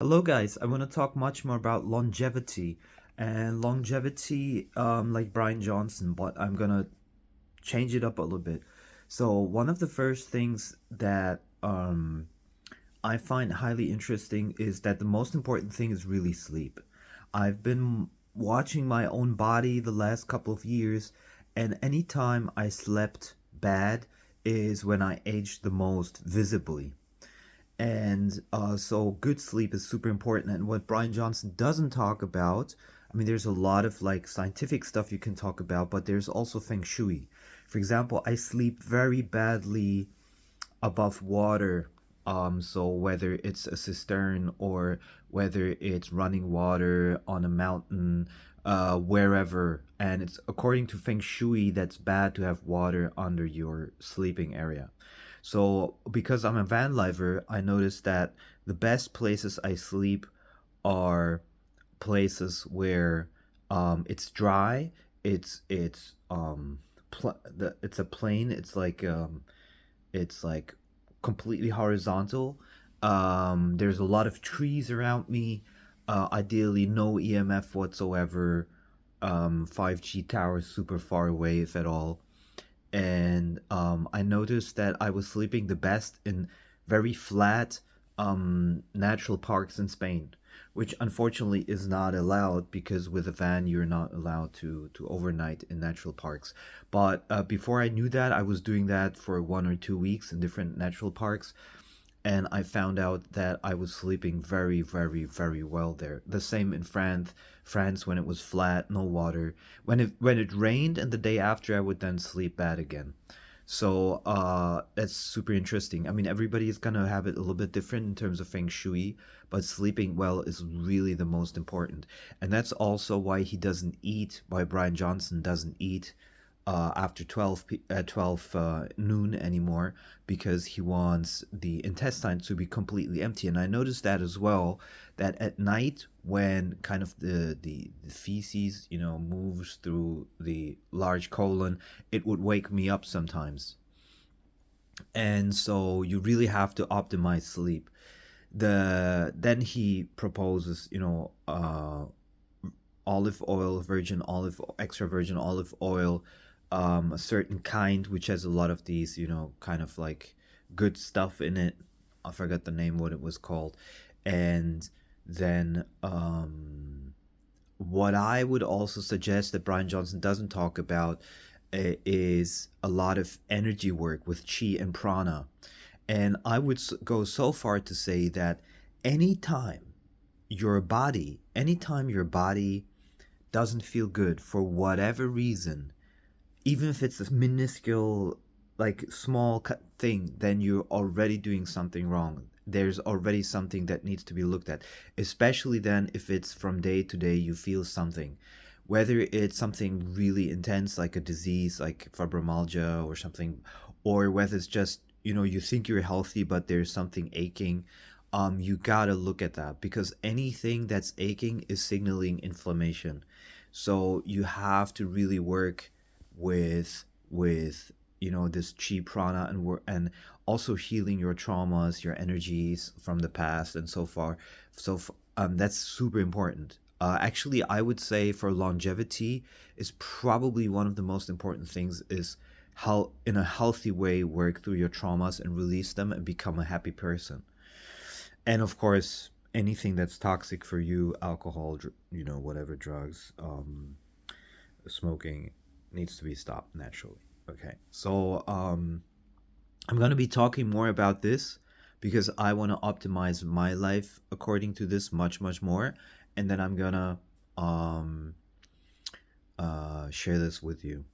Hello, guys. I want to talk much more about longevity and longevity, like Brian Johnson, but I'm gonna change it up a little bit. So, one of the first things that I find highly interesting is that the most important thing is really sleep. I've been watching my own body the last couple of years, and anytime I slept bad is when I aged the most visibly. And so good sleep is super important. And what Brian Johnson doesn't talk about, I mean, there's a lot of like scientific stuff you can talk about, but there's also feng shui. For example, I sleep very badly above water. So whether it's a cistern or whether it's running water on a mountain, wherever, and it's according to feng shui, that's bad to have water under your sleeping area. So because I'm a van lifer, I noticed that the best places I sleep are places where it's dry. It's a plain. It's like completely horizontal. There's a lot of trees around me. Ideally, no EMF whatsoever. 5G towers super far away, if at all. And I noticed that I was sleeping the best in very flat natural parks in Spain, which unfortunately is not allowed because with a van you're not allowed to overnight in natural parks. But before I knew that, I was doing that for 1 or 2 weeks in different natural parks, and I found out that I was sleeping very, very, very well there. The same in France when it was flat, no water. When it rained, and the day after, I would then sleep bad again. So that's super interesting. I mean, everybody is gonna have it a little bit different in terms of feng shui, but sleeping well is really the most important, and that's also why he doesn't eat. Why Brian Johnson doesn't eat after 12 noon anymore, because he wants the intestine to be completely empty. And I noticed that as well, that at night when kind of the feces moves through the large colon, it would wake me up sometimes. And so you really have to optimize sleep. Then he proposes olive oil, virgin olive, extra virgin olive oil, a certain kind which has a lot of these, kind of like good stuff in it. I forgot the name, what it was called. And then what I would also suggest that Brian Johnson doesn't talk about is a lot of energy work with chi and prana. And I would go so far to say that anytime anytime your body doesn't feel good for whatever reason, even if it's a minuscule, like small thing, then you're already doing something wrong. There's already something that needs to be looked at, especially then if it's from day to day you feel something. Whether it's something really intense like a disease like fibromyalgia or something, or whether it's just, you think you're healthy but there's something aching. You gotta look at that, because anything that's aching is signaling inflammation. So you have to really work with this chi prana, and also healing your traumas, your energies from the past, and so far. That's super important. Actually, I would say for longevity is probably one of the most important things, is how in a healthy way work through your traumas and release them and become a happy person. And of course, anything that's toxic for you, alcohol, whatever, drugs, smoking, needs to be stopped naturally. Okay, so I'm gonna be talking more about this because I want to optimize my life according to this much, much more, and then I'm gonna um share this with you.